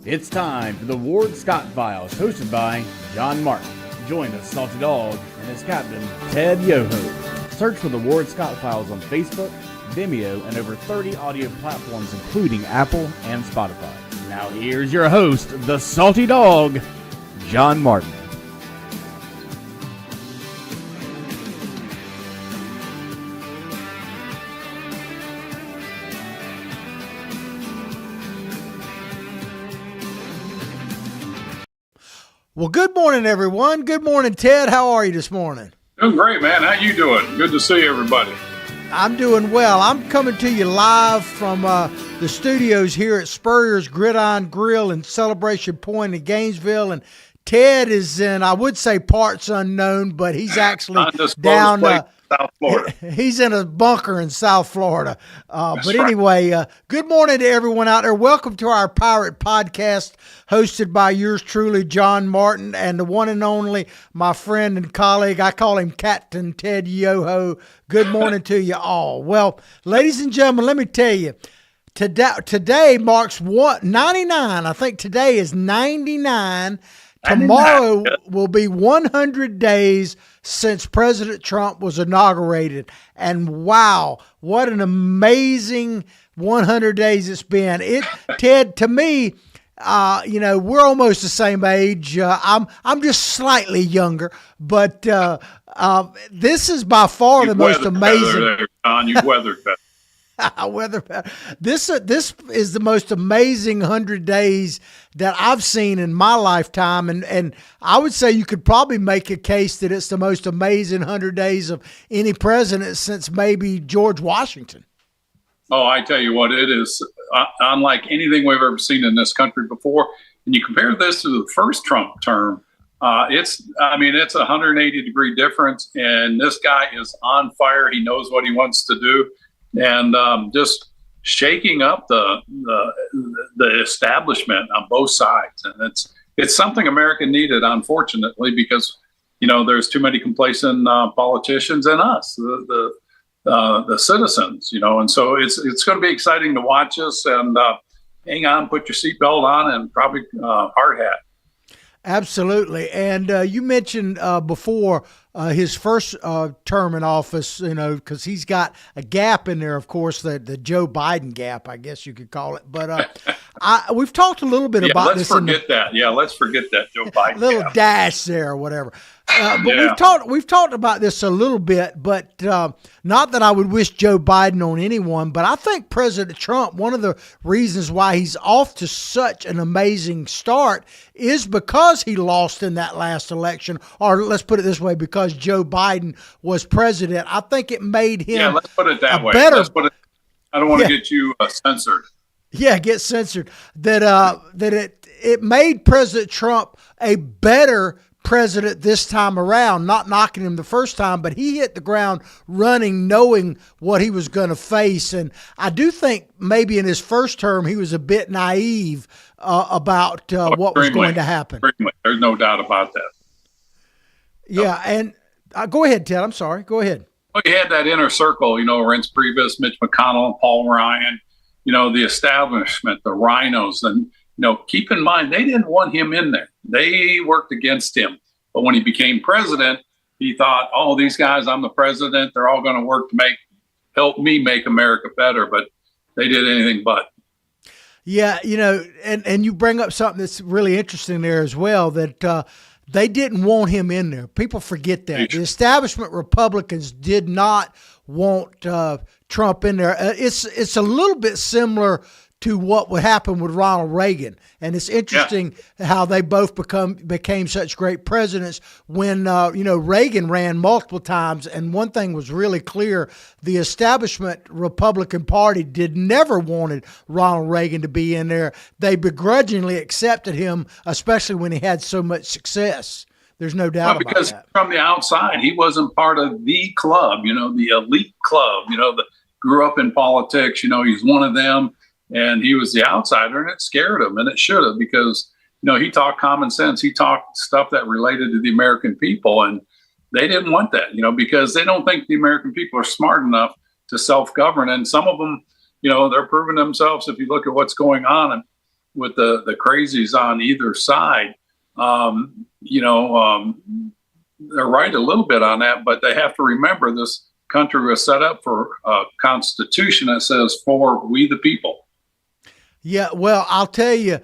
It's time for the Ward Scott Files, hosted by John Martin. Join the Salty Dog and his captain, Ted Yoho. Search for the Ward Scott Files on Facebook, Vimeo, and over 30 audio platforms, including Apple and Spotify. Now here's your host, the Salty Dog, John Martin. Well, good morning, everyone. Good morning, Ted. How are you this morning? Doing great, man. How you doing? Good to see everybody. I'm doing well. I'm coming to you live from the studios here at Spurrier's Gridiron Grill in Celebration Point in Gainesville. And Ted is in, I would say, parts unknown, but he's actually down South Florida. He's in a bunker in South Florida. But right. anyway, good morning to everyone out there. Welcome to our Pirate Podcast, hosted by yours truly, John Martin, and the one and only, my friend and colleague. I call him Captain Ted Yoho. Good morning to you all. Well, ladies and gentlemen, let me tell you, today marks 99. I think today is 99. Tomorrow will be 100 days since President Trump was inaugurated. And wow, what an amazing 100 days it's been. Ted, to me, we're almost the same age. I'm just slightly younger, but this is by far the most amazing. There, John. You weathered better. This is the most amazing 100 days that I've seen in my lifetime, and I would say you could probably make a case that it's the most amazing 100 days of any president since maybe George Washington. Oh, I tell you what, it is unlike anything we've ever seen in this country before. And you compare this to the first Trump term, it's a 180-degree difference, and this guy is on fire. He knows what he wants to do. And just shaking up the establishment on both sides, and it's something America needed, unfortunately, because there's too many complacent politicians and us, the citizens, and so it's going to be exciting to watch us. And hang on, put your seatbelt on, and probably hard hat. Absolutely. And you mentioned before his first term in office, because he's got a gap in there, of course, the Joe Biden gap, I guess you could call it. But we've talked a little bit about this. Let's forget that Joe Biden little gap. Dash there or whatever. But we've talked about this a little bit, but not that I would wish Joe Biden on anyone, but I think President Trump, one of the reasons why he's off to such an amazing start is because he lost in that last election, or let's put it this way, because Joe Biden was president. I think it made him let's put it that way. I don't want to get you censored. Yeah, get censored. That it made President Trump a better president this time around, not knocking him the first time, but he hit the ground running, knowing what he was going to face. And I do think maybe in his first term, he was a bit naive about what was going to happen. There's no doubt about that. Yeah. And go ahead, Ted. I'm sorry. Go ahead. Well, you had that inner circle, Reince Priebus, Mitch McConnell, Paul Ryan, the establishment, the rhinos. And, keep in mind, they didn't want him in there. They worked against him. But when he became president, he thought, oh, these guys, I'm the president. They're all going to work to help me make America better. But they did anything but. Yeah, and you bring up something that's really interesting there as well, that they didn't want him in there. People forget that. The establishment Republicans did not want Trump in there. It's a little bit similar to what would happen with Ronald Reagan. And it's interesting how they both became such great presidents when, Reagan ran multiple times. And one thing was really clear, the establishment Republican Party never wanted Ronald Reagan to be in there. They begrudgingly accepted him, especially when he had so much success. There's no doubt about that. Because from the outside, he wasn't part of the club, the elite club, that grew up in politics. He's one of them. And he was the outsider, and it scared him, and it should have, because, he talked common sense. He talked stuff that related to the American people, and they didn't want that, because they don't think the American people are smart enough to self-govern. And some of them, they're proving themselves if you look at what's going on. And with the crazies on either side. They're right a little bit on that, but they have to remember this country was set up for a constitution that says for we the people. Yeah, well, I'll tell you,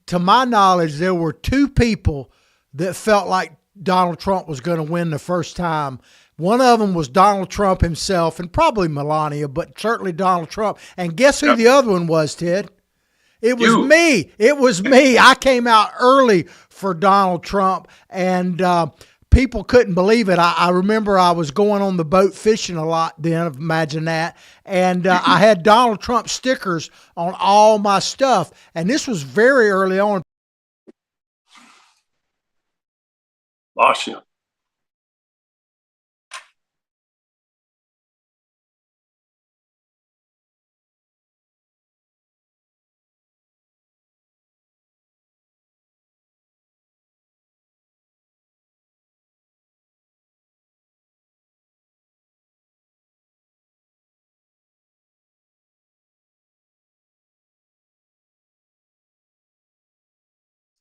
to my knowledge, there were two people that felt like Donald Trump was going to win the first time. One of them was Donald Trump himself and probably Melania, but certainly Donald Trump. And guess who the other one was, Ted? It was me. It was me. I came out early for Donald Trump, and people couldn't believe it. I remember I was going on the boat fishing a lot then, imagine that. And I had Donald Trump stickers on all my stuff. And this was very early on. Lost you.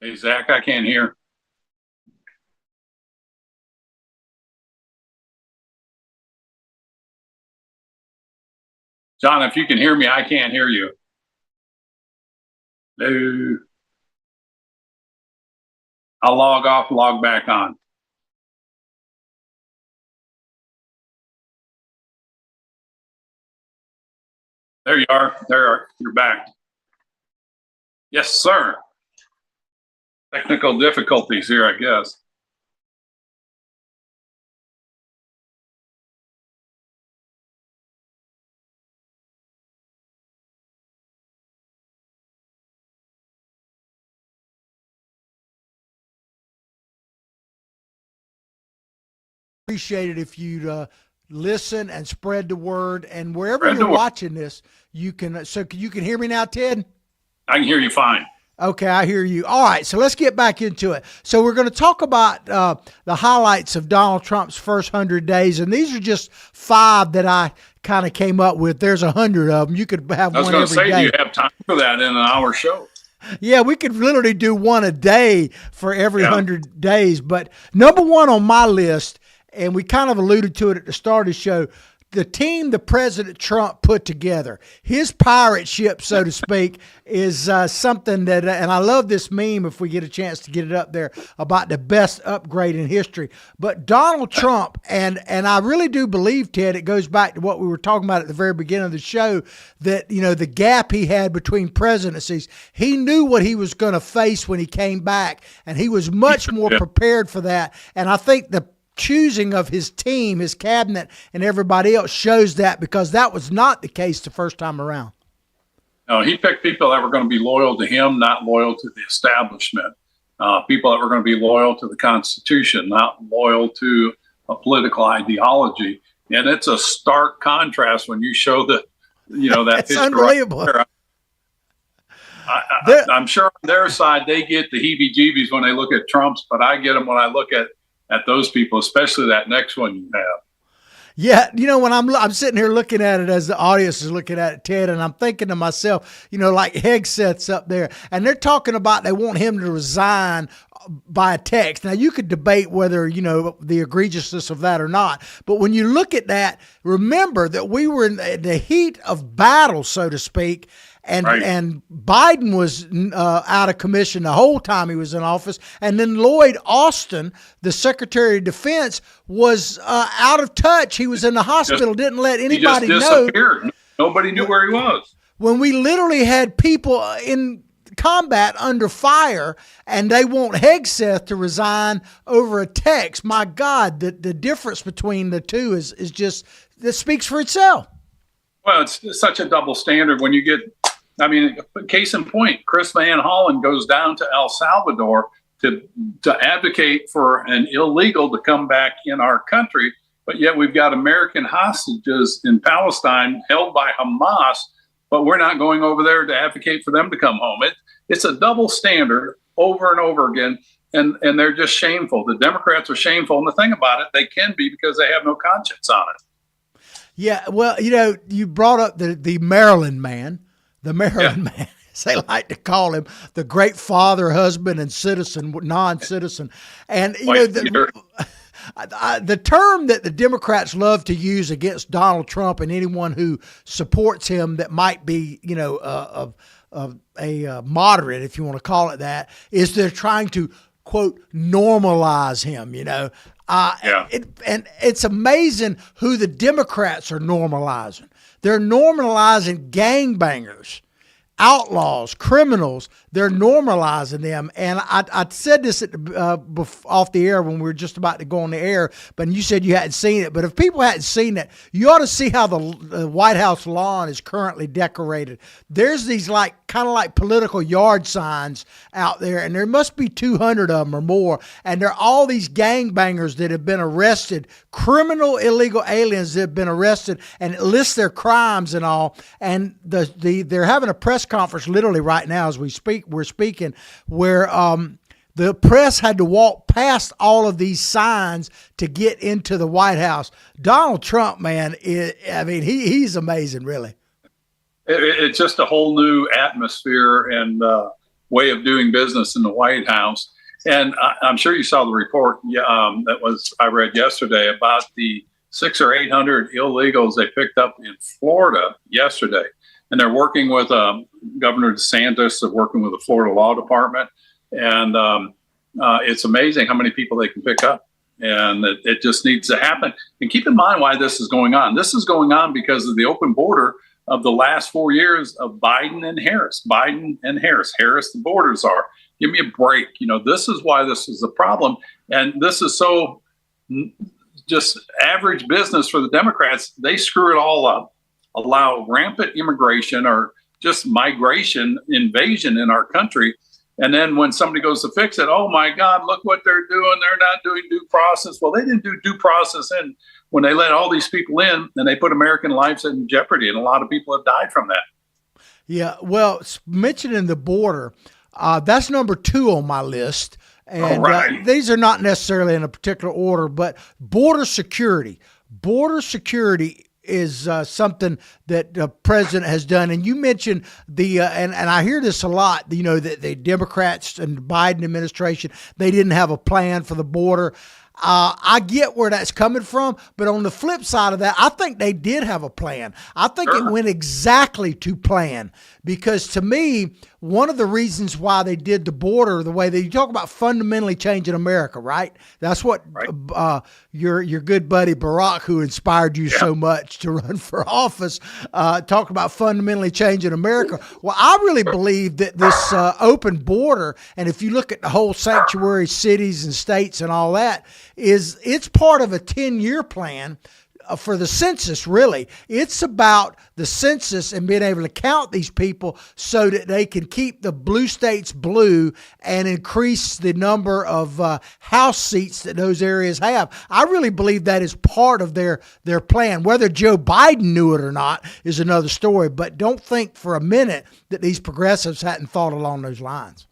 Hey, Zach, I can't hear. John, if you can hear me, I can't hear you. No. I'll log off, log back on. There you are. You're back. Yes, sir. Technical difficulties here, I guess. Appreciate it if you'd listen and spread the word. And wherever you're watching this, you can. So you can hear me now, Ted? I can hear you fine. Okay, I hear you. All right, so let's get back into it. So we're going to talk about the highlights of Donald Trump's first 100 days, and these are just 5 that I kind of came up with. There's 100 of them. You could have one every day. I was going to say, do you have time for that in an hour show? Yeah, we could literally do one a day for every 100 days. But number one on my list, and we kind of alluded to it at the start of the show, the team that President Trump put together, his pirate ship, so to speak, is something that, and I love this meme if we get a chance to get it up there, about the best upgrade in history. But Donald Trump, and I really do believe, Ted, it goes back to what we were talking about at the very beginning of the show, that, you know, the gap he had between presidencies, he knew what he was going to face when he came back, and he was much more prepared for that. And I think the choosing of his team, his cabinet, and everybody else shows that, because that was not the case the first time around. No, he picked people that were going to be loyal to him, not loyal to the establishment. People that were going to be loyal to the Constitution, not loyal to a political ideology. And it's a stark contrast when you show that it's unbelievable. Right, I'm sure on their side they get the heebie-jeebies when they look at Trump's, but I get them when I look at those people, especially that next one you have. Yeah, you know, when I'm sitting here looking at it as the audience is looking at it, Ted, and I'm thinking to myself, you know, like Hegseth's up there, and they're talking about they want him to resign by text. Now, you could debate whether, you know, the egregiousness of that or not, but when you look at that, remember that we were in the heat of battle, so to speak, and Biden was out of commission the whole time he was in office. And then Lloyd Austin, the Secretary of Defense, was out of touch. He was in the hospital, didn't let anybody know. He just disappeared. Nobody knew where he was. When we literally had people in combat under fire, and they want Hegseth to resign over a text. My God, the difference between the two is just, that speaks for itself. Well, it's such a double standard when you get, I mean, case in point, Chris Van Hollen goes down to El Salvador to advocate for an illegal to come back in our country, but yet we've got American hostages in Palestine held by Hamas, but we're not going over there to advocate for them to come home. It's a double standard over and over again, and they're just shameful. The Democrats are shameful, and the thing about it, they can be because they have no conscience on it. Yeah, well, you know, you brought up the Maryland man. The Maryland man. they like to call him, the great father, husband, and citizen, non-citizen. And, you know, the term that the Democrats love to use against Donald Trump and anyone who supports him that might be, you know, a moderate, if you want to call it that, is they're trying to, quote, normalize him, you know. And it's amazing who the Democrats are normalizing. They're normalizing gangbangers, outlaws, criminals. They're normalizing them. And I said this at off the air when we were just about to go on the air, but you said you hadn't seen it. But if people hadn't seen it, you ought to see how the White House lawn is currently decorated. There's these kind of like political yard signs out there, and there must be 200 of them or more. And they're all these gangbangers that have been arrested, criminal illegal aliens that have been arrested, and it lists their crimes and all. And they're having a press conference literally right now as we're speaking, where the press had to walk past all of these signs to get into the White House. Donald Trump, man, he's amazing, really. It's just a whole new atmosphere and way of doing business in the White House. And I'm sure you saw the report I read yesterday about the 600 or 800 illegals they picked up in Florida yesterday. And they're working with Governor DeSantis. They're working with the Florida Law Department. And it's amazing how many people they can pick up. And it just needs to happen. And keep in mind why this is going on. This is going on because of the open border of the last 4 years of Biden and Harris. Harris, the borders are. Give me a break. You know, this is why this is a problem. And this is so just average business for the Democrats. They screw it all up, allow rampant immigration or just migration invasion in our country. And then when somebody goes to fix it, oh my God, look what they're doing. They're not doing due process. Well, they didn't do due process when they let all these people in, and they put American lives in jeopardy. And a lot of people have died from that. Yeah. Well, mentioning the border, that's number 2 on my list. And these are not necessarily in a particular order, but border security. Border security is something that the president has done. And you mentioned and I hear this a lot, you know, that the Democrats and the Biden administration, they didn't have a plan for the border. I get where that's coming from, but on the flip side of that, I think they did have a plan. I think it went exactly to plan, because to me, one of the reasons why they did the border the way you talk about fundamentally changing America, right? That's what your good buddy Barack, who inspired you so much to run for office, talked about fundamentally changing America. Well, I really believe that this open border, and if you look at the whole sanctuary cities and states and all that, it's part of a 10-year plan for the census, really. It's about the census and being able to count these people so that they can keep the blue states blue and increase the number of House seats that those areas have. I really believe that is part of their plan. Whether Joe Biden knew it or not is another story, but don't think for a minute that these progressives hadn't thought along those lines.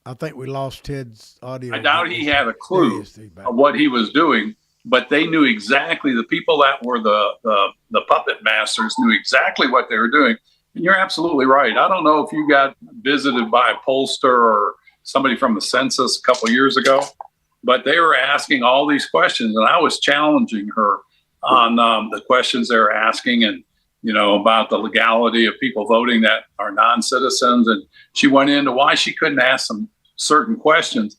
I think we lost Ted's audio. I doubt he had a clue of what he was doing, but they knew exactly. The people that were the puppet masters knew exactly what they were doing. And you're absolutely right. I don't know if you got visited by a pollster or somebody from the census a couple of years ago, but they were asking all these questions, and I was challenging her on the questions they were asking, and you know, about the legality of people voting that are non-citizens. And she went into why she couldn't ask some certain questions.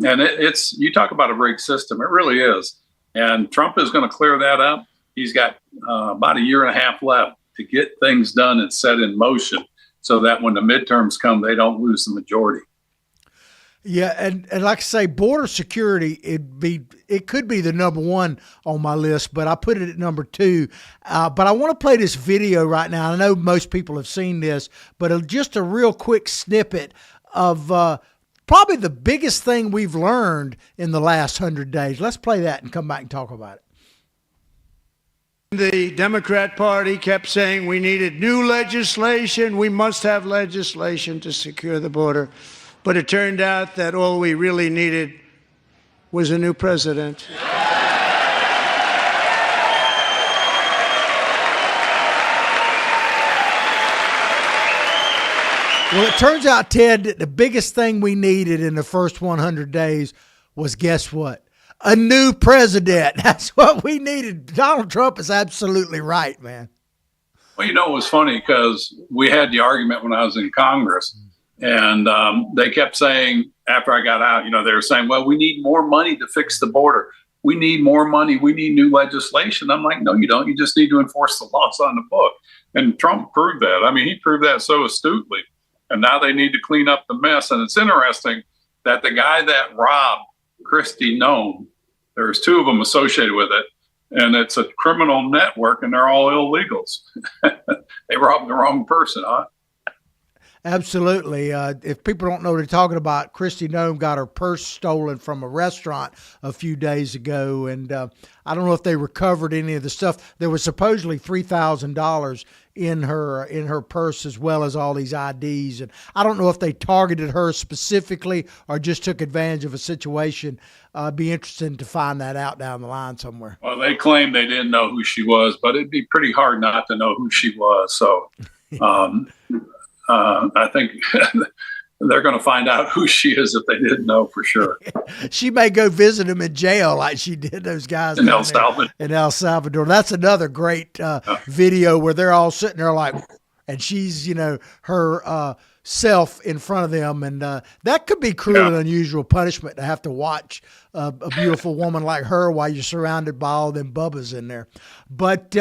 And it's, you talk about a rigged system. It really is. And Trump is going to clear that up. He's got about a year and a half left to get things done and set in motion so that when the midterms come, they don't lose the majority. Yeah, and like I say, border security, it could be the number 1 on my list, but I put it at number 2. But I want to play this video right now. I know most people have seen this, but just a real quick snippet of probably the biggest thing we've learned in the last 100 days. Let's play that and come back and talk about it. The Democrat Party kept saying we needed new legislation. We must have legislation to secure the border. But it turned out that all we really needed was a new president. Well, it turns out, Ted, that the biggest thing we needed in the first 100 days was, guess what? A new president. That's what we needed. Donald Trump is absolutely right, man. Well, it was funny because we had the argument when I was in Congress, and they kept saying after I got out, they were saying, well, we need more money to fix the border. We need more money. We need new legislation. I'm like, no, you don't. You just need to enforce the laws on the book. And Trump proved that. I mean, he proved that so astutely. And now they need to clean up the mess. And it's interesting that the guy that robbed Kristi Noem, there's two of them associated with it. And it's a criminal network, and they're all illegals. They robbed the wrong person, huh? Absolutely. If people don't know what they're talking about, Kristi Noem got her purse stolen from a restaurant a few days ago, and I don't know if they recovered any of the stuff. There was supposedly $3,000 in her purse, as well as all these IDs, and I don't know if they targeted her specifically or just took advantage of a situation. Be interesting to find that out down the line somewhere. Well, they claim they didn't know who she was, but it'd be pretty hard not to know who she was. So. I think they're going to find out who she is if they didn't know for sure. She may go visit them in jail like she did those guys in El Salvador. In El Salvador. That's another great video where they're all sitting there like, and she's, her self in front of them. And that could be cruel and unusual punishment to have to watch a beautiful woman like her while you're surrounded by all them bubbas in there. But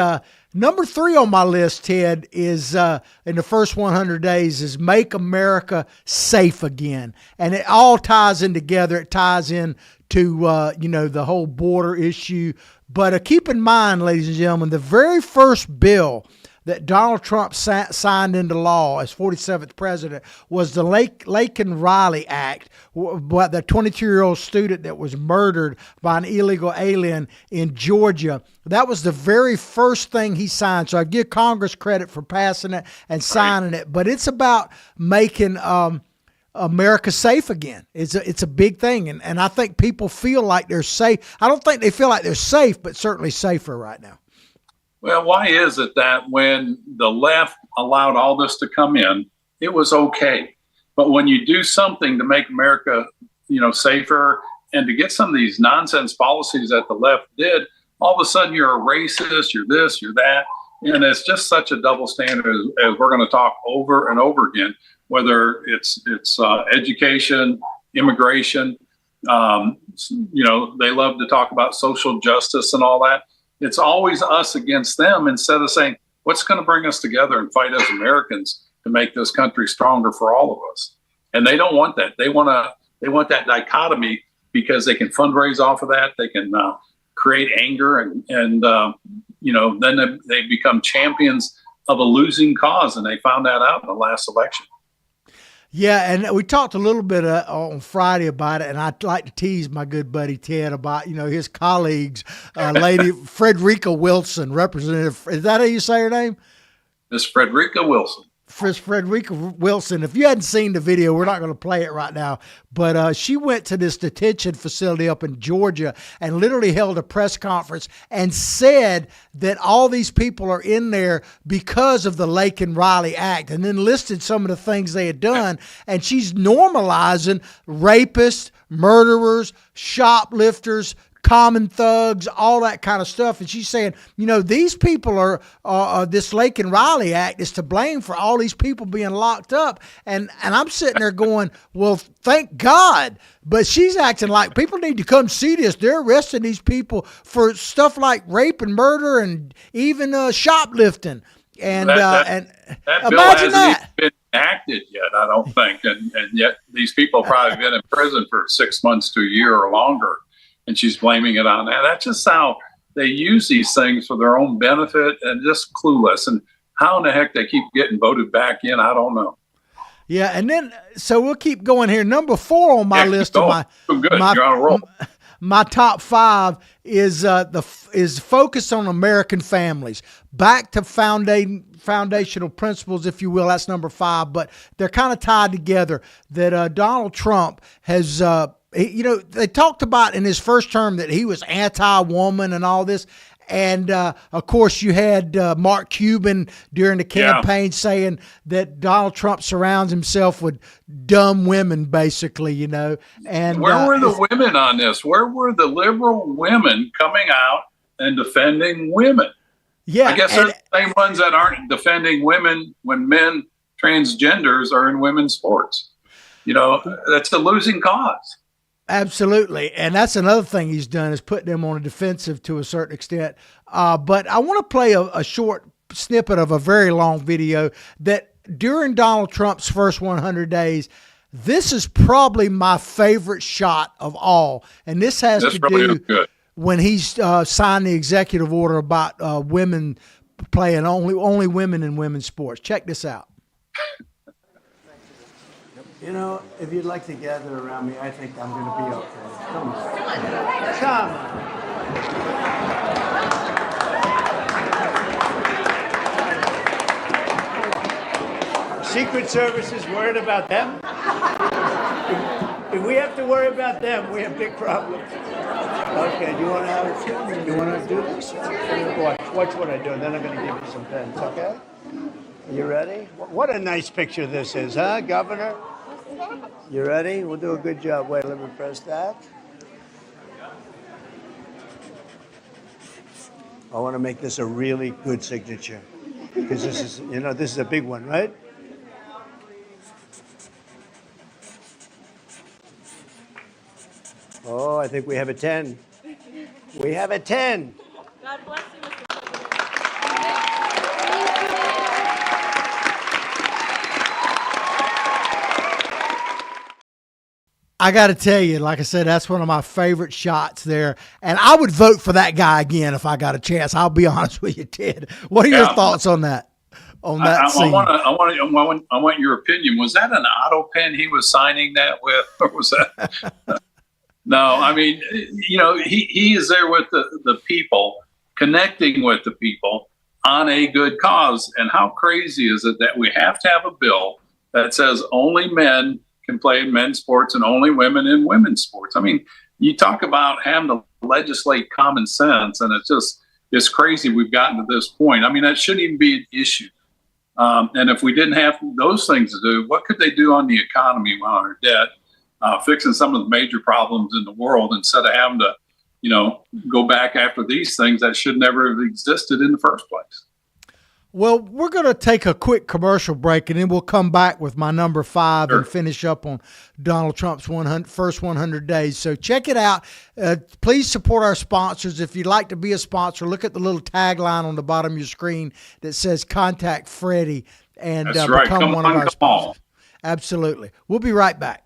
number 3 on my list, Ted, is in the first 100 days is make America safe again. And it all ties in together. It ties in to, the whole border issue. But keep in mind, ladies and gentlemen, the very first bill that Donald Trump signed into law as 47th president was the Laken Riley Act, the 22-year-old student that was murdered by an illegal alien in Georgia. That was the very first thing he signed. So I give Congress credit for passing it and signing it. But it's about making America safe again. It's a big thing. And I think people feel like they're safe. I don't think they feel like they're safe, but certainly safer right now. Well, why is it that when the left allowed all this to come in, it was okay? But when you do something to make America, safer, and to get some of these nonsense policies that the left did, all of a sudden you're a racist, you're this, you're that. And it's just such a double standard as we're going to talk over and over again, whether it's education, immigration. They love to talk about social justice and all that. It's always us against them instead of saying, what's going to bring us together and fight as Americans to make this country stronger for all of us? And they don't want that. They want that dichotomy because they can fundraise off of that. They can create anger and then they become champions of a losing cause. And they found that out in the last election. Yeah, and we talked a little bit on Friday about it, and I'd like to tease my good buddy Ted about, his colleagues, Lady Frederica Wilson, Representative. Is that how you say her name? Miss Frederica Wilson. Frederica Wilson. If you hadn't seen the video, we're not going to play it right now, but she went to this detention facility up in Georgia and literally held a press conference and said that all these people are in there because of the Laken Riley Act, and then listed some of the things they had done. And she's normalizing rapists, murderers, shoplifters, common thugs, all that kind of stuff. And she's saying, these people are this Laken Riley Act is to blame for all these people being locked up. And I'm sitting there going, well, thank God. But she's acting like people need to come see this. They're arresting these people for stuff like rape and murder and even shoplifting. And that bill imagine hasn't even been enacted yet, I don't think. And yet these people have probably been in prison for 6 months to a year or longer. And she's blaming it on that. That's just how they use these things for their own benefit and just clueless. And how in the heck they keep getting voted back in, I don't know. Yeah, and then so we'll keep going here. Number 4 on my list of You're on a roll. My top 5 is focused on American families. Back to foundational principles, if you will. That's number 5, but they're kind of tied together. That Donald Trump has. They talked about in his first term that he was anti-woman and all this. And, of course, you had Mark Cuban during the campaign saying that Donald Trump surrounds himself with dumb women, basically, And where were the women on this? Where were the liberal women coming out and defending women? Yeah, I guess they're the same ones that aren't defending women when men, transgenders, are in women's sports. That's a losing cause. Absolutely. And that's another thing he's done is put them on a defensive to a certain extent. But I want to play a short snippet of a very long video that during Donald Trump's first 100 days, this is probably my favorite shot of all. And this has to do when he's signed the executive order about women playing only women in women's sports. Check this out. If you'd like to gather around me, I think I'm going to be okay. Come on. Come on. Secret Service is worried about them. If we have to worry about them, we have big problems. Okay, do you want to do this? Watch what I do, and then I'm going to give you some pens, okay? You ready? What a nice picture this is, huh, Governor? You ready? We'll do a good job. Wait, let me press that. I want to make this a really good signature because this is a big one, right? Oh, I think we have a 10. We have a 10. God bless you, Mr. President. I got to tell you, like I said, that's one of my favorite shots there. And I would vote for that guy again if I got a chance. I'll be honest with you, Ted. What are your thoughts on that? Scene? I want your opinion. Was that an auto pen he was signing that with, or was that? No, I mean, he is there with the people, connecting with the people on a good cause. And how crazy is it that we have to have a bill that says only men can play in men's sports and only women in women's sports? I mean, you talk about having to legislate common sense, and it's crazy we've gotten to this point. I mean, that shouldn't even be an issue. And if we didn't have those things to do, what could they do on the economy on our debt, fixing some of the major problems in the world instead of having to, go back after these things that should never have existed in the first place? Well, we're going to take a quick commercial break, and then we'll come back with my number 5 and finish up on Donald Trump's first 100 days. So check it out. Please support our sponsors. If you'd like to be a sponsor, look at the little tagline on the bottom of your screen that says "Contact Freddie" and become one of our sponsors. Absolutely. We'll be right back.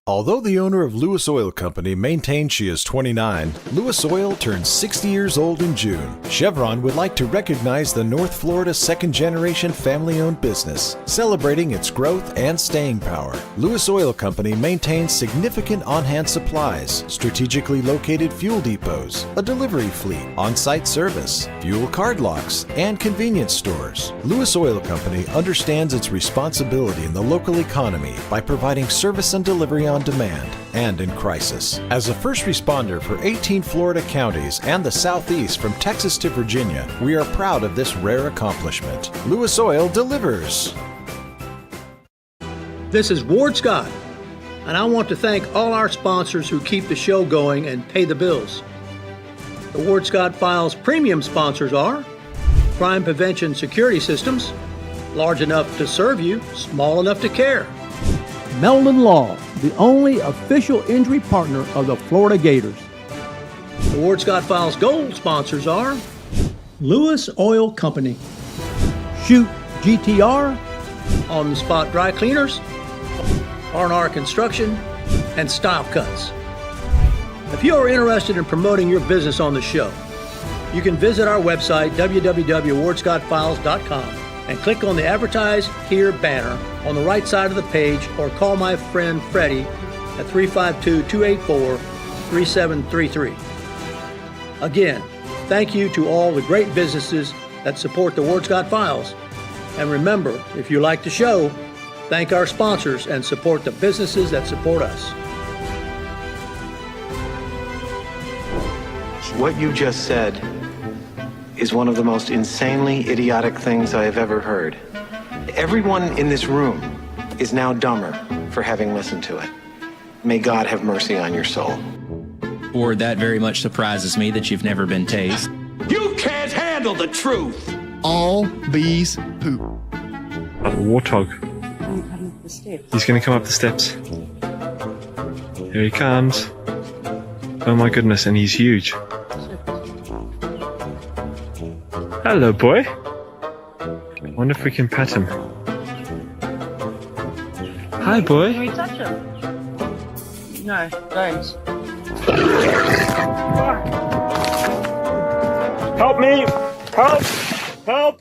Although the owner of Lewis Oil Company maintains she is 29, Lewis Oil turns 60 years old in June. Chevron would like to recognize the North Florida second-generation family-owned business, celebrating its growth and staying power. Lewis Oil Company maintains significant on-hand supplies, strategically located fuel depots, a delivery fleet, on-site service, fuel card locks, and convenience stores. Lewis Oil Company understands its responsibility in the local economy by providing service and delivery on demand and in crisis. As a first responder for 18 Florida counties and the Southeast from Texas to Virginia, we are proud of this rare accomplishment. Lewis Oil delivers. This is Ward Scott, and I want to thank all our sponsors who keep the show going and pay the bills. The Ward Scott Files premium sponsors are Crime Prevention Security Systems, large enough to serve you, small enough to care. Meldon Law, the only official injury partner of the Florida Gators. The Ward Scott Files Gold sponsors are Lewis Oil Company, Shoot GTR, On the Spot Dry Cleaners, R&R Construction, and Style Cuts. If you are interested in promoting your business on the show, you can visit our website, www.wardscottfiles.com, and click on the Advertise Here banner on the right side of the page, or call my friend Freddie at 352-284-3733. Again, thank you to all the great businesses that support the Ward Scott Files. And remember, if you like the show, thank our sponsors and support the businesses that support us. What you just said is one of the most insanely idiotic things I have ever heard. Everyone in this room is now dumber for having listened to it. May God have mercy on your soul. Or that very much surprises me that you've never been tased. You can't handle the truth! All bees poop. A warthog. He's going to come up the steps. Here he comes. Oh my goodness, and he's huge. Hello, boy. I wonder if we can pet him. Hi, boy. Can we touch him? No, don't. Help me! Help! Help!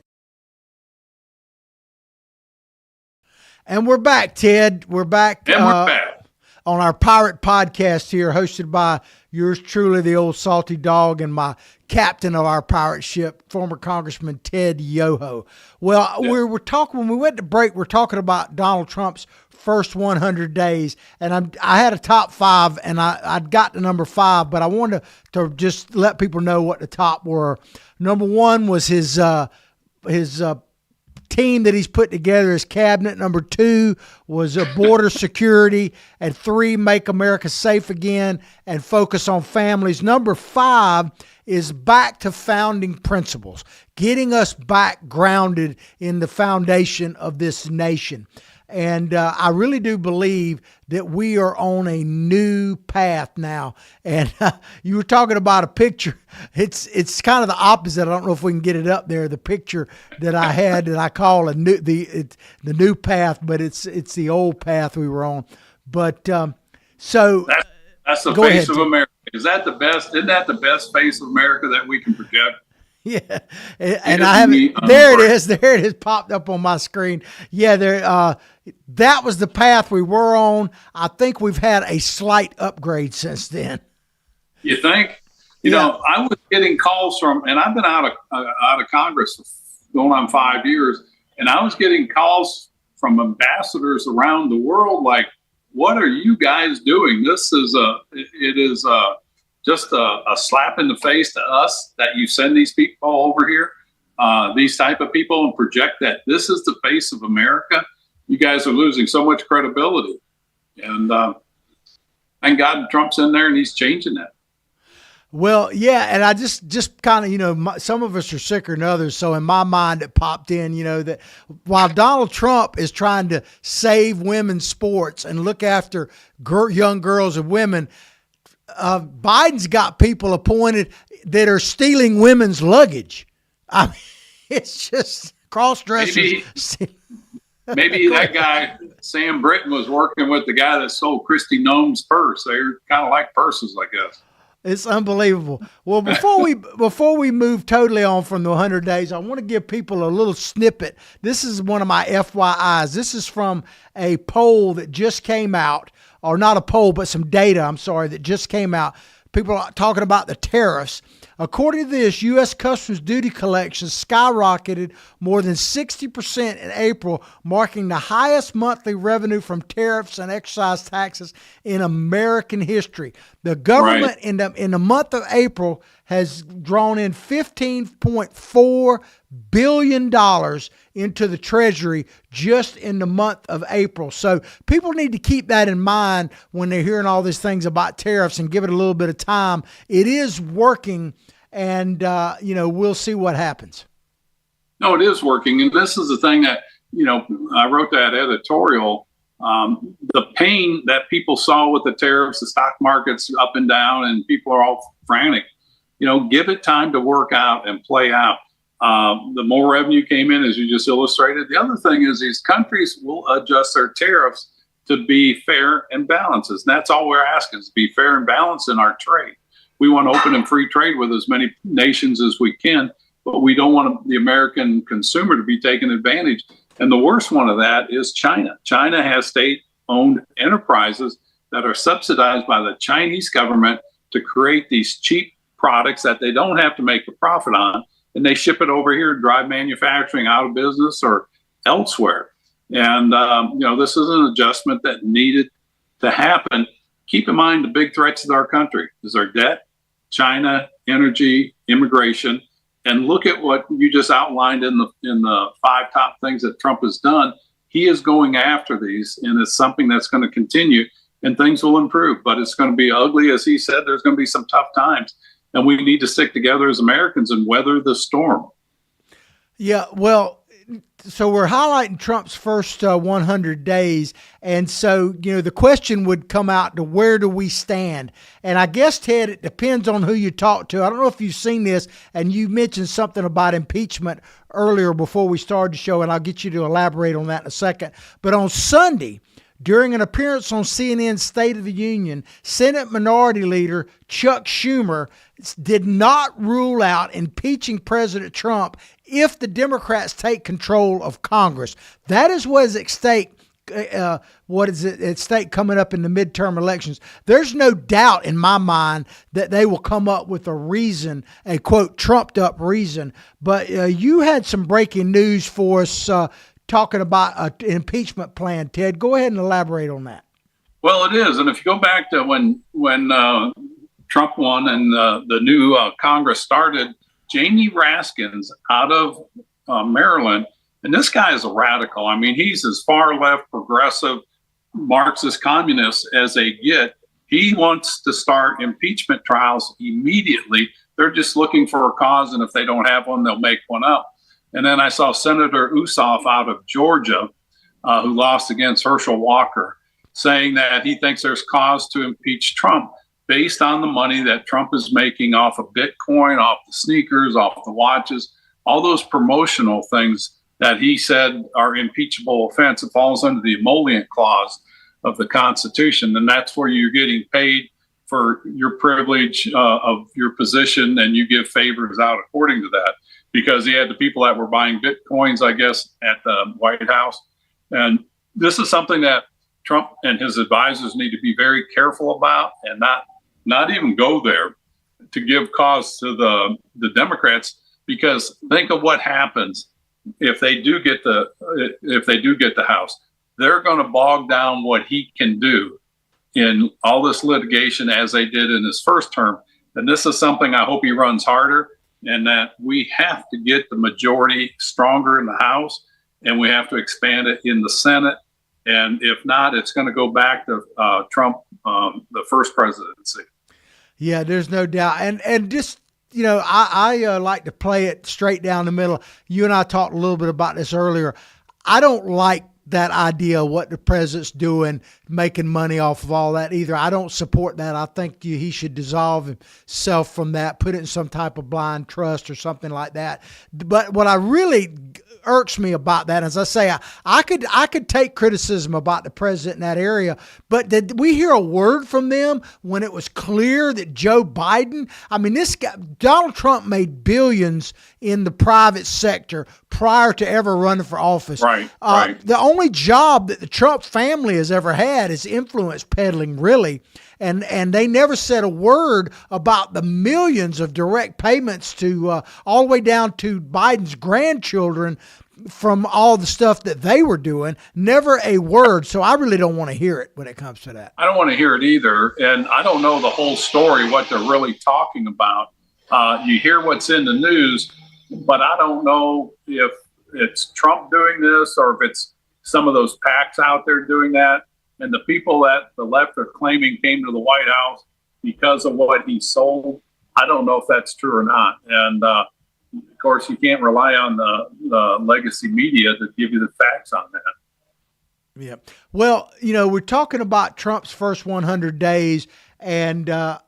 And we're back, Ted. We're back. And we're back on our pirate podcast here, hosted by yours truly, the old salty dog, and my captain of our pirate ship, former Congressman Ted Yoho. Well, we were talking, when we went to break, we're talking about Donald Trump's first 100 days. And I had a top 5, and I'd got to number 5, but I wanted to just let people know what the top were. Number 1 was his team that he's put together, his cabinet. Number 2 was border security, and 3, make America safe again and focus on families. Number 5 is back to founding principles, getting us back grounded in the foundation of this nation. And I really do believe that we are on a new path now. And you were talking about a picture. It's kind of the opposite. I don't know if we can get it up there. The picture that I had that I call the new path, but it's the old path we were on. But so that's the face of America. Is that the best? Isn't that the best face of America that we can project? Yeah, and I haven't. There it is. There it is, popped up on my screen. Yeah, there. That was the path we were on. I think we've had a slight upgrade since then. You think? You know, I was getting calls from, and I've been out of Congress for going on 5 years, and I was getting calls from ambassadors around the world, like, "What are you guys doing? This is just a slap in the face to us that you send these people over here, these type of people, and project that this is the face of America. You guys are losing so much credibility." And thank God Trump's in there and he's changing that. Well, yeah, and I just kind of, some of us are sicker than others. So in my mind, it popped in, that while Donald Trump is trying to save women's sports and look after young girls and women, Biden's got people appointed that are stealing women's luggage. I mean, it's just cross-dressers. Maybe that guy, Sam Britton, was working with the guy that sold Kristi Noem's purse. They're kind of like purses, I guess. It's unbelievable. Well, before we move totally on from the 100 days, I want to give people a little snippet. This is one of my FYIs. This is from a poll that just came out, or not a poll, but some data, that just came out. People are talking about the tariffs. According to this, U.S. Customs duty collections skyrocketed more than 60% in April, marking the highest monthly revenue from tariffs and excise taxes in American history. The government in the month of April has drawn in $15.4 billion into the Treasury just in the month of April. So people need to keep that in mind when they're hearing all these things about tariffs, and give it a little bit of time. It is working, and we'll see what happens. No, it is working. And this is the thing that, I wrote that editorial. The pain that people saw with the tariffs, the stock market's up and down, and people are all frantic. Give it time to work out and play out. The more revenue came in, as you just illustrated. The other thing is these countries will adjust their tariffs to be fair and balanced. And that's all we're asking, is to be fair and balanced in our trade. We want open and free trade with as many nations as we can, but we don't want the American consumer to be taken advantage. And the worst one of that is China. China has state-owned enterprises that are subsidized by the Chinese government to create these cheap products that they don't have to make a profit on, and they ship it over here, drive manufacturing out of business or elsewhere. And, this is an adjustment that needed to happen. Keep in mind the big threats to our country is our debt, China, energy, immigration, And look at what you just outlined in the 5 top things that Trump has done. He is going after these, and it's something that's going to continue, and things will improve. But it's going to be ugly, as he said. There's going to be some tough times, and we need to stick together as Americans and weather the storm. Yeah, well, so we're highlighting Trump's first 100 days. And so, the question would come out to where do we stand? And I guess, Ted, it depends on who you talk to. I don't know if you've seen this, and you mentioned something about impeachment earlier before we started the show, and I'll get you to elaborate on that in a second. But on Sunday, during an appearance on CNN's State of the Union, Senate Minority Leader Chuck Schumer did not rule out impeaching President Trump if the Democrats take control of Congress. That is what is at stake. What is it at stake coming up in the midterm elections? There's no doubt in my mind that they will come up with a reason, a quote, trumped up reason. But you had some breaking news for us talking about an impeachment plan. Ted, go ahead and elaborate on that. Well, it is. And if you go back to when Trump won and the new Congress started, Jamie Raskins out of Maryland, and this guy is a radical. I mean, he's as far left, progressive, Marxist communist as they get. He wants to start impeachment trials immediately. They're just looking for a cause, and if they don't have one, they'll make one up. And then I saw Senator Ossoff out of Georgia, who lost against Herschel Walker, saying that he thinks there's cause to impeach Trump based on the money that Trump is making off of Bitcoin, off the sneakers, off the watches, all those promotional things that he said are impeachable offense. It falls under the emollient clause of the Constitution. And that's where you're getting paid for your privilege of your position, and you give favors out according to that. Because he had the people that were buying Bitcoins, I guess, at the White House. And this is something that Trump and his advisors need to be very careful about and not even go there to give cause to the Democrats, because think of what happens if they do get the House. They're going to bog down what he can do in all this litigation as they did in his first term. And this is something I hope he runs harder, and that we have to get the majority stronger in the House, and we have to expand it in the Senate. And if not, it's going to go back to Trump, the first presidency. Yeah, there's no doubt. And just, I like to play it straight down the middle. You and I talked a little bit about this earlier. I don't like that idea of what the president's doing, making money off of all that either. I don't support that. I think he should dissolve himself from that, put it in some type of blind trust or something like that. But what I really irks me about that, as I say, I could take criticism about the president in that area, but did we hear a word from them when it was clear that Joe Biden, I mean, this guy, Donald Trump made billions in the private sector prior to ever running for office. Right. The only job that the Trump family has ever had is influence peddling, really. And they never said a word about the millions of direct payments to all the way down to Biden's grandchildren from all the stuff that they were doing. Never a word. So I really don't want to hear it when it comes to that. I don't want to hear it either. And I don't know the whole story, what they're really talking about. You hear what's in the news, but I don't know if it's Trump doing this or if it's some of those PACs out there doing that. And the people that the left are claiming came to the White House because of what he sold, I don't know if that's true or not. And, of course, you can't rely on the legacy media to give you the facts on that. Yeah. Well, we're talking about Trump's first 100 days. And, I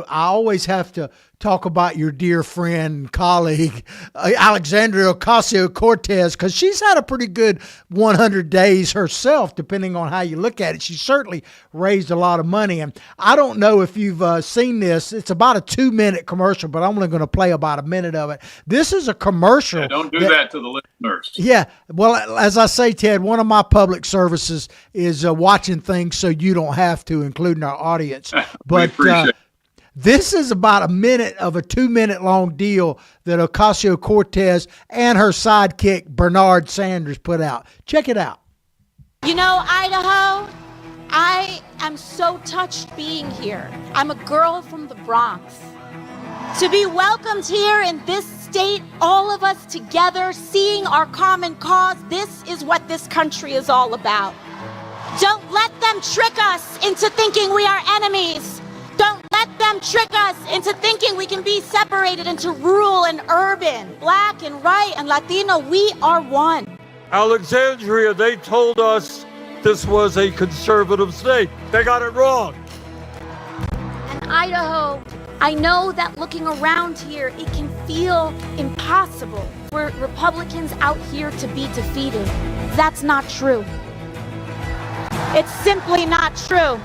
always have to talk about your dear friend and colleague, Alexandria Ocasio-Cortez, because she's had a pretty good 100 days herself, depending on how you look at it. She certainly raised a lot of money. And I don't know if you've seen this. It's about a 2-minute commercial, but I'm only going to play about a minute of it. This is a commercial. Yeah, don't do that to the listeners. Yeah. Well, as I say, Ted, one of my public services is watching things so you don't have to, including our audience. But appreciate it. This is about a minute of a 2-minute long deal that Ocasio-Cortez and her sidekick Bernard Sanders put out. Check it out. Idaho, I am so touched being here. I'm a girl from the Bronx. To be welcomed here in this state, all of us together, seeing our common cause. This is what this country is all about. Don't let them trick us into thinking we are enemies. Don't let them trick us into thinking we can be separated into rural and urban, black and white and Latino. We are one. Alexandria, they told us this was a conservative state. They got it wrong. And Idaho, I know that looking around here, it can feel impossible for Republicans out here to be defeated. That's not true. It's simply not true.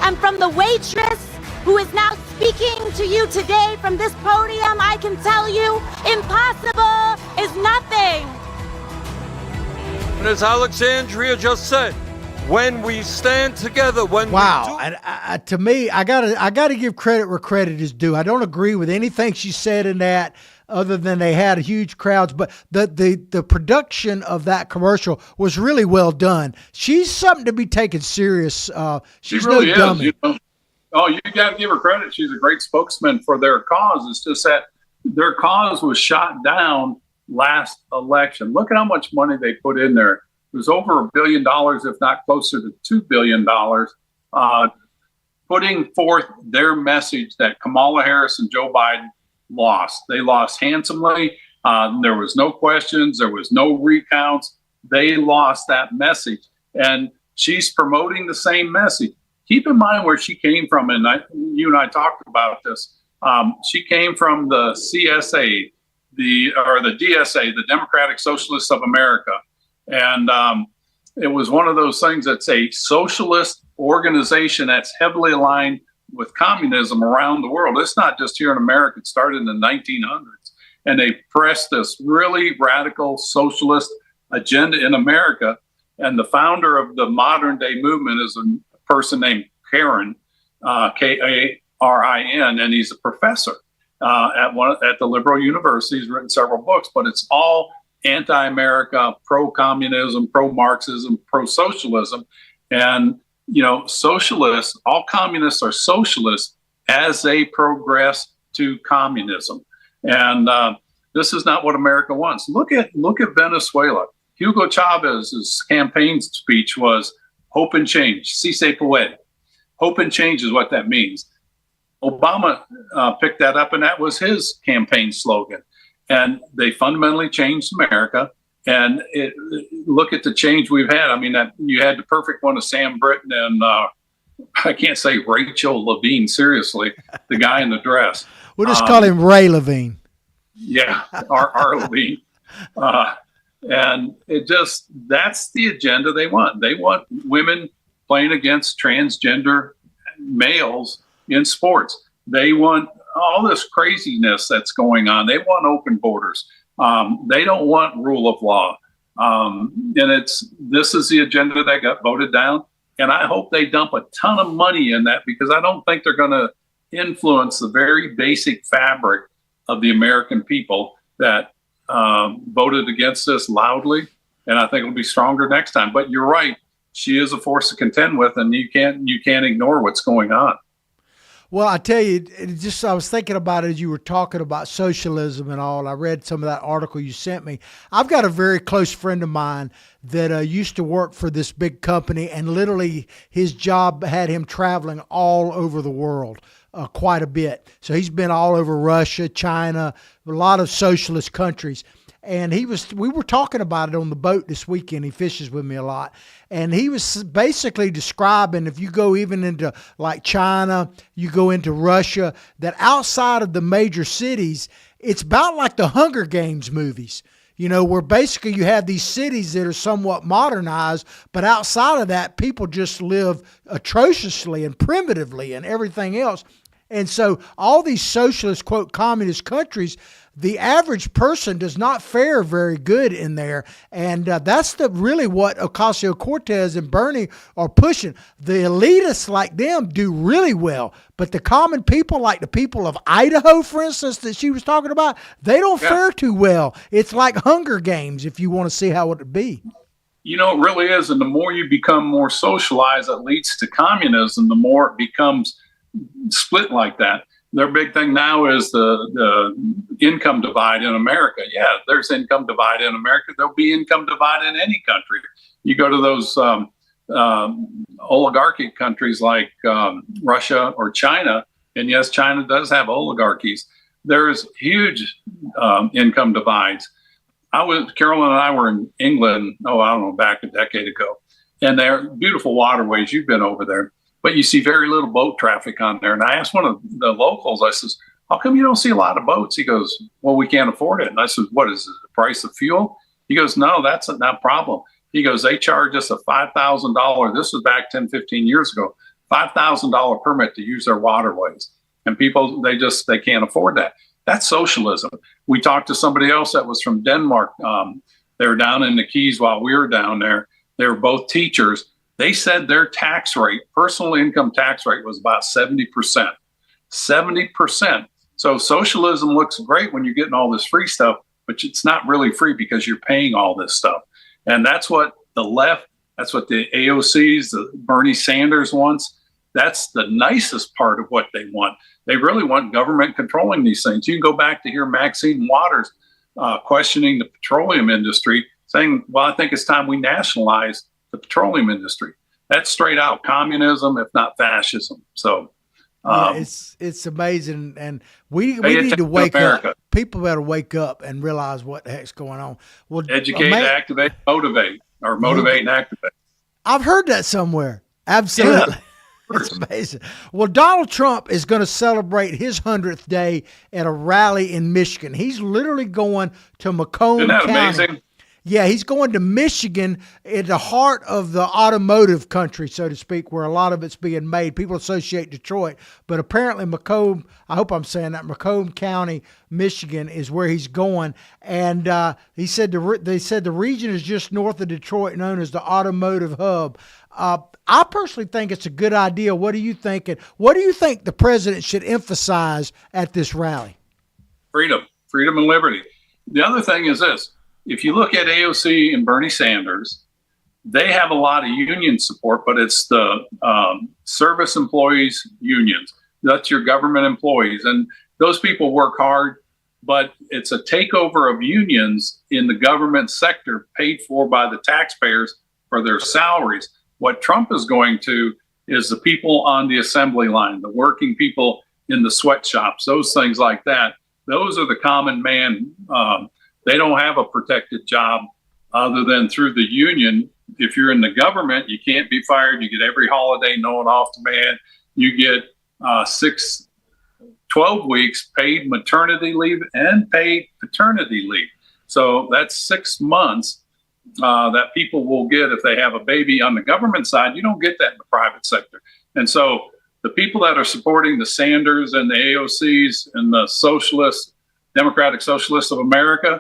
And from the waitress who is now speaking to you today from this podium, I can tell you, impossible is nothing. And as Alexandria just said, when we stand together, wow, and to me, I gotta give credit where credit is due. I don't agree with anything she said in that, other than they had huge crowds. But the production of that commercial was really well done. She's something to be taken serious. She's really no dummy. You know? Oh, you got to give her credit. She's a great spokesman for their cause. It's just that their cause was shot down last election. Look at how much money they put in there. It was over $1 billion, if not closer to $2 billion, putting forth their message that Kamala Harris and Joe Biden lost. They lost handsomely. There was no questions. There was no recounts. They lost that message. And she's promoting the same message. Keep in mind where she came from, and you and I talked about this. She came from the CSA, the DSA, the Democratic Socialists of America. And it was one of those things that's a socialist organization that's heavily aligned with communism around the world. It's not just here in America. It started in the 1900s. And they pressed this really radical socialist agenda in America. And the founder of the modern day movement is a person named Karin, Karin, and he's a professor at the liberal university. He's written several books, but it's all anti-America, pro-communism, pro-Marxism, pro-socialism. And, you know, socialists, all communists are socialists as they progress to communism. And this is not what America wants. Look at Venezuela. Hugo Chavez's campaign speech was hope and change, si se puede. Hope and change is what that means. Obama picked that up, and that was his campaign slogan. And they fundamentally changed America. And look at the change we've had. I mean, you had the perfect one of Sam Britton and I can't say Rachel Levine, seriously, the guy in the dress. We'll just call him Ray Levine. Yeah, our Levine. And that's the agenda they want. They want women playing against transgender males in sports. They want all this craziness that's going on. They want open borders. They don't want rule of law. And this is the agenda that got voted down. And I hope they dump a ton of money in that, because I don't think they're going to influence the very basic fabric of the American people that voted against this loudly. And I think it'll be stronger next time. But you're right. She is a force to contend with, and you can't ignore what's going on. Well, I tell you, I was thinking about it as you were talking about socialism and all. I read some of that article you sent me. I've got a very close friend of mine that used to work for this big company, and literally his job had him traveling all over the world, quite a bit. So he's been all over Russia, China, a lot of socialist countries. And we were talking about it on the boat this weekend. He fishes with me a lot. And he was basically describing, if you go even into like China, you go into Russia, that outside of the major cities, it's about like the Hunger Games movies, you know, where basically you have these cities that are somewhat modernized, but outside of that, people just live atrociously and primitively and everything else. And so all these socialist, quote, communist countries, the average person does not fare very good in there. And that's really what Ocasio-Cortez and Bernie are pushing. The elitists like them do really well. But the common people, like the people of Idaho, for instance, that she was talking about, they don't fare too well. It's like Hunger Games, if you want to see how it would be. You know, it really is. And the more you become more socialized, that leads to communism, the more it becomes split like that. their big thing now is the income divide in America. Yeah, there's income divide in America. There'll be income divide in any country. You go to those oligarchic countries like Russia or China, and yes, China does have oligarchies. There's huge income divides. Carolyn and I were in England, back a decade ago, and they're beautiful waterways. You've been over there, but you see very little boat traffic on there. And I asked one of the locals, I says, how come you don't see a lot of boats? He goes, well, we can't afford it. And I said, what is it, the price of fuel? He goes, no, that's not a problem. He goes, they charge us a $5,000. This was back 10, 15 years ago, $5,000 permit to use their waterways. And people, they can't afford that. That's socialism. We talked to somebody else that was from Denmark. They were down in the Keys while we were down there. They were both teachers. They said their tax rate, personal income tax rate, was about 70%. 70%. So socialism looks great when you're getting all this free stuff, but it's not really free because you're paying all this stuff. And that's what the left, that's what the AOCs, the Bernie Sanders wants. That's the nicest part of what they want. They really want government controlling these things. You can go back to hear Maxine Waters questioning the petroleum industry, saying, well, I think it's time we nationalize the petroleum industry. That's straight out communism, if not fascism. So it's amazing. And we need to wake up. People better wake up and realize what the heck's going on. Well, educate, activate, motivate, or motivate and activate. I've heard that somewhere. Absolutely. Yeah. It's amazing. Well, Donald Trump is going to celebrate his 100th day at a rally in Michigan. He's literally going to Macomb County. Isn't that amazing? Yeah, he's going to Michigan, in the heart of the automotive country, so to speak, where a lot of it's being made. People associate Detroit, but apparently Macomb, I hope I'm saying that, Macomb County, Michigan is where he's going. And they said the region is just north of Detroit, known as the automotive hub. I personally think it's a good idea. What do you think? And what do you think the president should emphasize at this rally? Freedom and liberty. The other thing is this. If you look at AOC and Bernie Sanders, they have a lot of union support, but it's the service employees unions. That's your government employees. And those people work hard, but it's a takeover of unions in the government sector paid for by the taxpayers for their salaries. What Trump is going to is the people on the assembly line, the working people in the sweatshops, those things like that. Those are the common man. They don't have a protected job other than through the union. If you're in the government, you can't be fired. You get every holiday, no one off demand. You get 12 weeks paid maternity leave and paid paternity leave. So that's 6 months that people will get if they have a baby on the government side. You don't get that in the private sector. And so the people that are supporting the Sanders and the AOCs and the socialists, Democratic Socialists of America,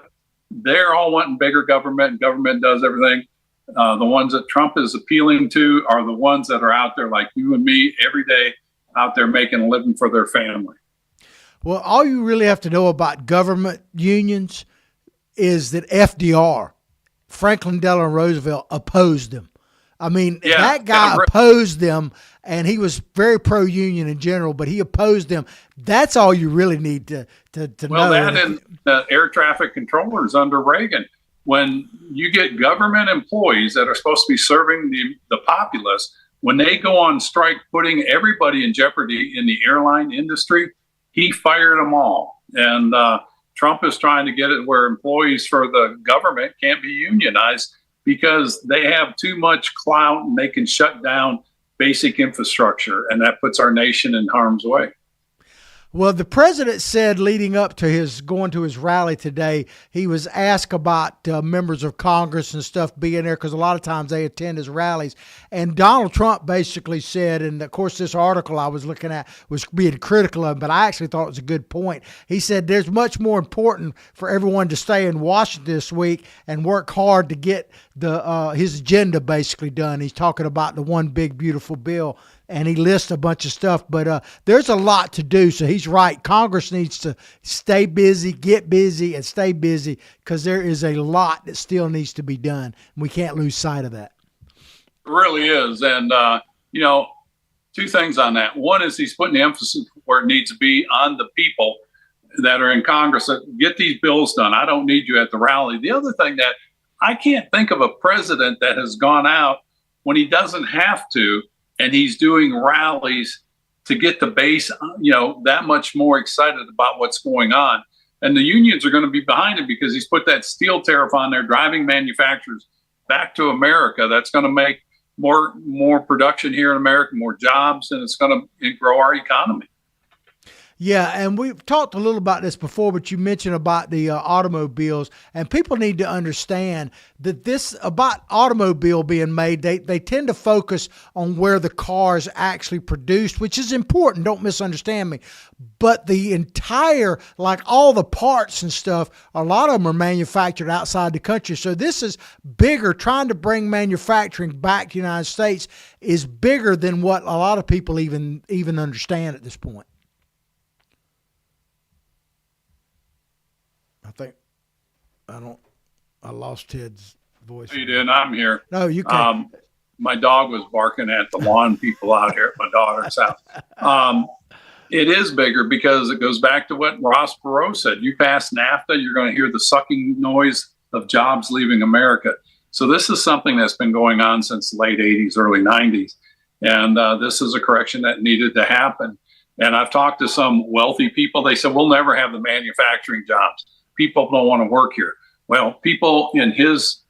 they're all wanting bigger government, and government does everything. The ones that Trump is appealing to are the ones that are out there like you and me every day, out there making a living for their family. Well, all you really have to know about government unions is that FDR, Franklin Delano Roosevelt, opposed them. I mean, that guy opposed them, and he was very pro-union in general, but he opposed them. That's all you really need to know. Well, that and air traffic controllers under Reagan. When you get government employees that are supposed to be serving the populace, when they go on strike, putting everybody in jeopardy in the airline industry, he fired them all. And Trump is trying to get it where employees for the government can't be unionized because they have too much clout and they can shut down basic infrastructure. And that puts our nation in harm's way. Well, the president said leading up to his going to his rally today, he was asked about members of Congress and stuff being there because a lot of times they attend his rallies. And Donald Trump basically said, and of course this article I was looking at was being critical of him, but I actually thought it was a good point. He said there's much more important for everyone to stay in Washington this week and work hard to get his agenda basically done. He's talking about the one big beautiful bill. And he lists a bunch of stuff, but there's a lot to do. So he's right. Congress needs to stay busy, get busy, and stay busy because there is a lot that still needs to be done. We can't lose sight of that. It really is. And, two things on that. One is he's putting the emphasis where it needs to be on the people that are in Congress that get these bills done. I don't need you at the rally. The other thing that I can't think of a president that has gone out when he doesn't have to, and he's doing rallies to get the base, that much more excited about what's going on. And the unions are going to be behind him because he's put that steel tariff on there, driving manufacturers back to America. That's going to make more production here in America, more jobs, and it's going to grow our economy. Yeah, and we've talked a little about this before, but you mentioned about the automobiles, and people need to understand that this about automobile being made, they tend to focus on where the car is actually produced, which is important. Don't misunderstand me. But the entire, like all the parts and stuff, a lot of them are manufactured outside the country. So this is bigger. Trying to bring manufacturing back to the United States is bigger than what a lot of people even understand at this point. I lost Ted's voice. You did. I'm here. No, you can't. My dog was barking at the lawn people out here at my daughter's house. It is bigger because it goes back to what Ross Perot said. You pass NAFTA, you're going to hear the sucking noise of jobs leaving America. So this is something that's been going on since the late 80s, early 90s. And this is a correction that needed to happen. And I've talked to some wealthy people. They said, we'll never have the manufacturing jobs. People don't want to work here. Well, people in his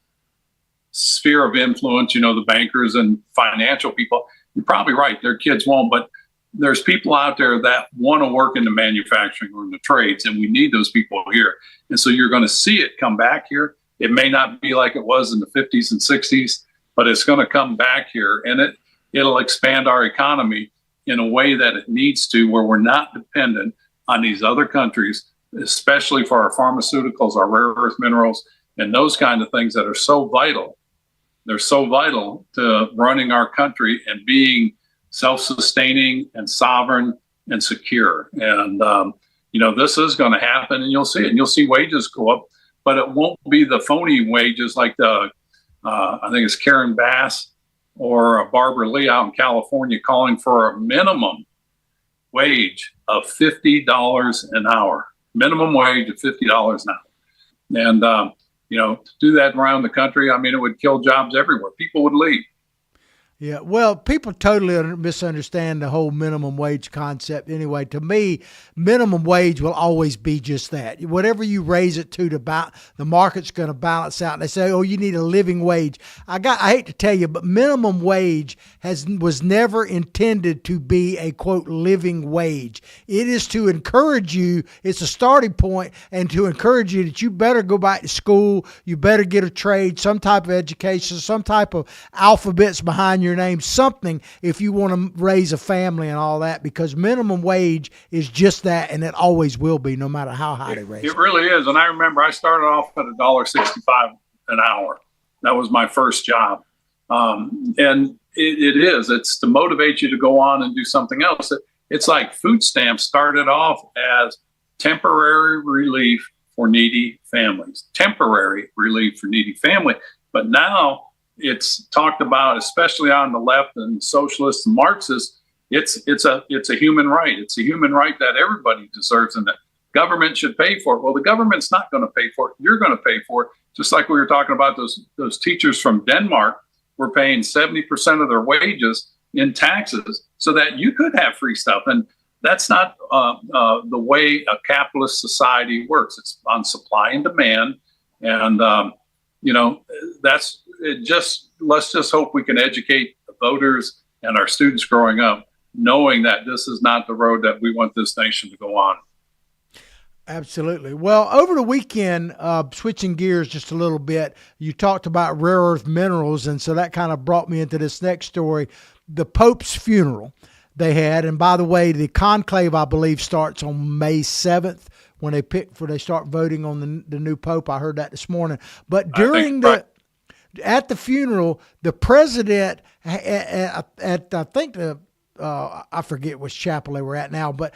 sphere of influence, the bankers and financial people, you're probably right. Their kids won't, but there's people out there that want to work in the manufacturing or in the trades, and we need those people here. And so you're going to see it come back here. It may not be like it was in the 50s and 60s, but it's going to come back here, and it'll expand our economy in a way that it needs to, where we're not dependent on these other countries, especially for our pharmaceuticals, our rare earth minerals, and those kind of things that are so vital. They're so vital to running our country and being self-sustaining and sovereign and secure. And, this is going to happen, and you'll see it. And you'll see wages go up, but it won't be the phony wages like I think it's Karen Bass or Barbara Lee out in California calling for a minimum wage of $50 an hour. Minimum wage of $50 an hour. And, to do that around the country, it would kill jobs everywhere. People would leave. Yeah, well, people totally misunderstand the whole minimum wage concept anyway. To me, minimum wage will always be just that. Whatever you raise it to the market's going to balance out. And they say, oh, you need a living wage. I hate to tell you, but minimum wage was never intended to be a, quote, living wage. It is to encourage you. It's a starting point, and to encourage you that you better go back to school. You better get a trade, some type of education, some type of alphabets behind your name, something, if you want to raise a family and all that, because minimum wage is just that, and it always will be, no matter how high they raise it. It really is. And I remember I started off at $1.65 an hour. That was my first job. And it is. It's to motivate you to go on and do something else. It's like food stamps started off as temporary relief for needy families. Temporary relief for needy family. But now it's talked about, especially on the left and socialists and Marxists, it's a human right. It's a human right that everybody deserves, and that government should pay for it. Well, the government's not going to pay for it. You're going to pay for it. Just like we were talking about those teachers from Denmark were paying 70% of their wages in taxes so that you could have free stuff. And that's not the way a capitalist society works. It's on supply and demand. And, let's just hope we can educate the voters and our students growing up, knowing that this is not the road that we want this nation to go on. Absolutely. Well, over the weekend, switching gears just a little bit, you talked about rare earth minerals, and so that kind of brought me into this next story, the Pope's funeral they had. And by the way, the conclave, I believe, starts on May 7th. When they start voting on the new Pope. I heard that this morning. But during at the funeral, the president I forget which chapel they were at now, but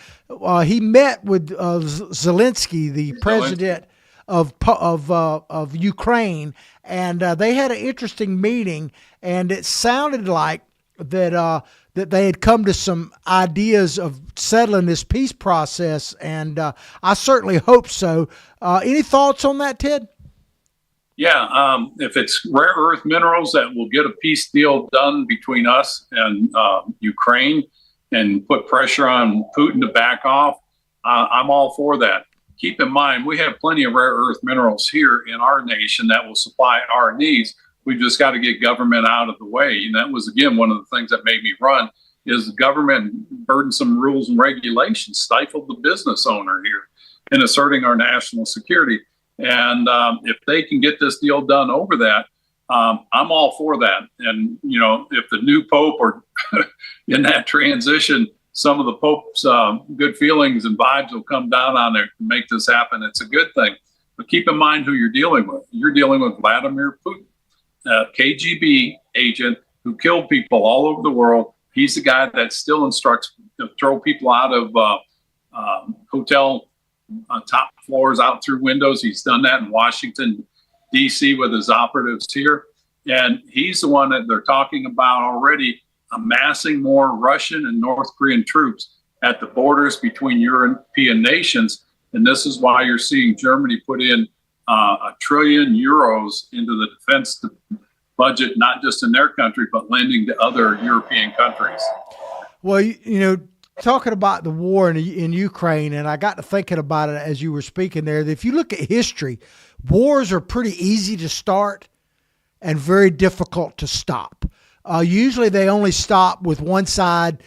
he met with Zelensky, the president of Ukraine, and they had an interesting meeting. And it sounded like that that they had come to some ideas of settling this peace process, and I certainly hope so. Any thoughts on that, Ted? Yeah, if it's rare earth minerals that will get a peace deal done between us and Ukraine and put pressure on Putin to back off, I'm all for that. Keep in mind, we have plenty of rare earth minerals here in our nation that will supply our needs. We've just got to get government out of the way. And that was, again, one of the things that made me run is government burdensome rules and regulations stifled the business owner here in asserting our national security. And if they can get this deal done over that, I'm all for that. And, you know, if the new Pope or in that transition, some of the Pope's good feelings and vibes will come down on there to make this happen, it's a good thing. But keep in mind who you're dealing with. You're dealing with Vladimir Putin, a KGB agent who killed people all over the world. He's the guy that still instructs to throw people out of hotel top floors out through windows. He's done that in Washington, D.C. with his operatives here. And he's the one that they're talking about already amassing more Russian and North Korean troops at the borders between European nations. And this is why you're seeing Germany put in €1 trillion into the defense budget, not just in their country, but lending to other European countries. Well, you know, talking about the war in Ukraine, and I got to thinking about it as you were speaking there, that if you look at history, wars are pretty easy to start and very difficult to stop. Usually they only stop with one side,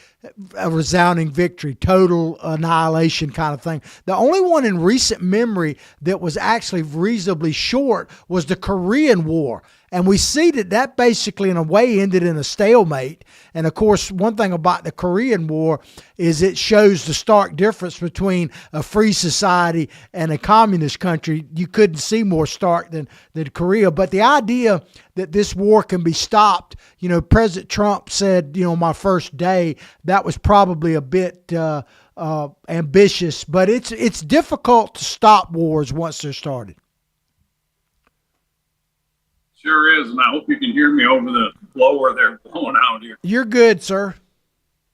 a resounding victory, total annihilation kind of thing. The only one in recent memory that was actually reasonably short was the Korean War. And we see that basically in a way ended in a stalemate. And of course, one thing about the Korean War is it shows the stark difference between a free society and a communist country. You couldn't see more stark than Korea. But the idea that this war can be stopped, you know, President Trump said, you know, my first day, that was probably a bit ambitious. But it's difficult to stop wars once they're started. Sure is, and I hope you can hear me over the blower they're blowing out here. You're good, sir.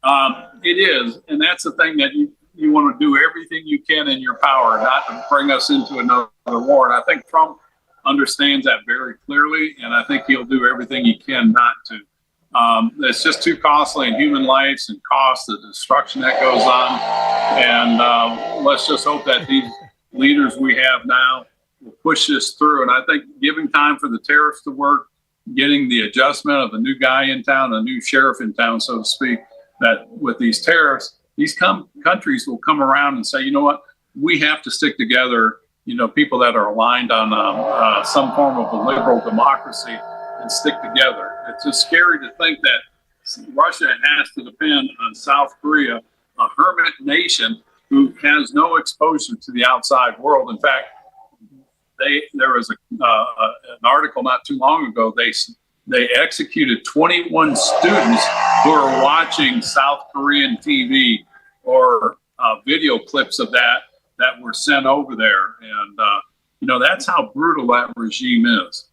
It is, and that's the thing that you want to do everything you can in your power not to bring us into another war. And I think Trump understands that very clearly, and I think he'll do everything he can not to. It's just too costly in human lives and cost, the destruction that goes on. And let's just hope that these leaders we have now will push this through. And I think giving time for the tariffs to work, getting the adjustment of the new guy in town, a new sheriff in town, so to speak, that with these tariffs, these countries will come around and say, you know what, we have to stick together, you know, people that are aligned on some form of a liberal democracy and stick together. It's just scary to think that Russia has to depend on South Korea, a hermit nation who has no exposure to the outside world. In fact, there was an article not too long ago. They executed 21 students who are watching South Korean TV or video clips of that were sent over there. And, you know, that's how brutal that regime is.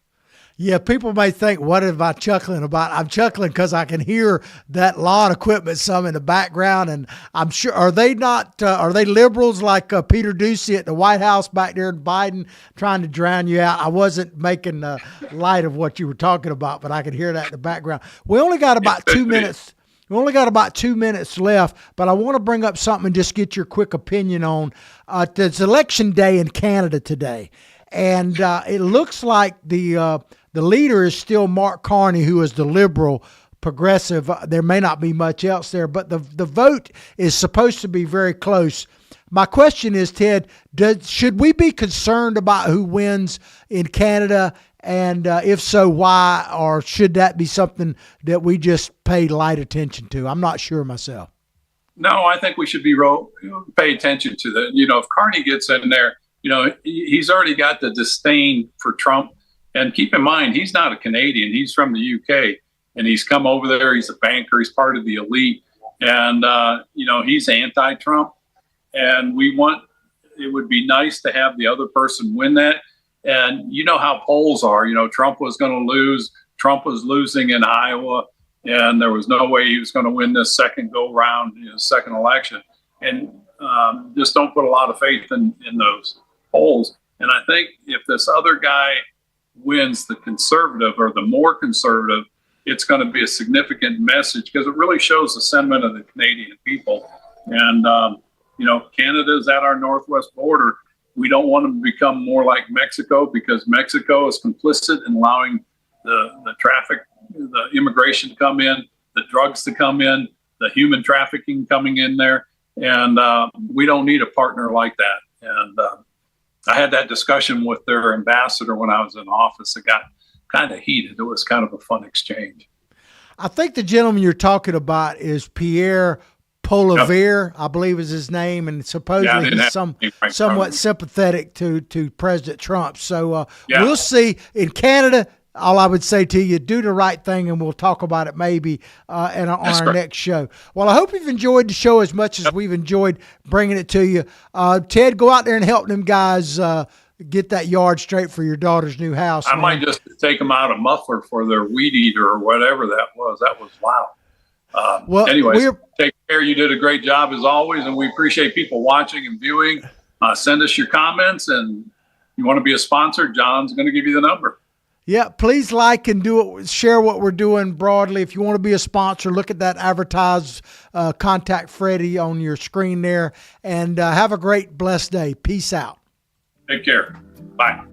Yeah, people may think, what am I chuckling about? I'm chuckling because I can hear that lawn equipment some in the background, and I'm sure, are they liberals like Peter Doocy at the White House back there in Biden trying to drown you out? I wasn't making light of what you were talking about, but I could hear that in the background. We only got about 2 minutes. We only got about 2 minutes left, but I want to bring up something and just get your quick opinion on. It's election day in Canada today, and it looks like the leader is still Mark Carney, who is the liberal progressive. There may not be much else there, but the vote is supposed to be very close. My question is, Ted, should we be concerned about who wins in Canada? And if so, why? Or should that be something that we just pay light attention to? I'm not sure myself. No, I think we should pay attention to that. You know, if Carney gets in there, you know, he's already got the disdain for Trump. And keep in mind, he's not a Canadian. He's from the UK, and he's come over there. He's a banker. He's part of the elite. And, you know, he's anti-Trump. And it would be nice to have the other person win that. And you know how polls are. You know, Trump was going to lose. Trump was losing in Iowa. and there was no way he was going to win this second go round, second election. And just don't put a lot of faith in those polls. And I think if this other guy wins, the conservative or the more conservative, it's going to be a significant message because it really shows the sentiment of the Canadian people. And, Canada is at our northwest border. We don't want to become more like Mexico because Mexico is complicit in allowing the traffic, the immigration to come in, the drugs to come in, the human trafficking coming in there. And we don't need a partner like that. And I had that discussion with their ambassador when I was in office. It got kind of heated. It was kind of a fun exchange. I think the gentleman you're talking about is Pierre Poilievre, yep. I believe is his name, and supposedly he's somewhat sympathetic to President Trump. So we'll see. In Canada, all I would say to you, do the right thing, and we'll talk about it maybe on our next show. Well, I hope you've enjoyed the show as much as we've enjoyed bringing it to you. Ted, go out there and help them guys get that yard straight for your daughter's new house. I might just take them out a muffler for their weed eater or whatever that was. That was loud. Well, anyways, take care. You did a great job as always, and we appreciate people watching and viewing. Send us your comments, and you want to be a sponsor, John's going to give you the number. Yeah, please like and share what we're doing broadly. If you want to be a sponsor, look at that advertise, contact Freddie on your screen there, and have a great, blessed day. Peace out. Take care. Bye.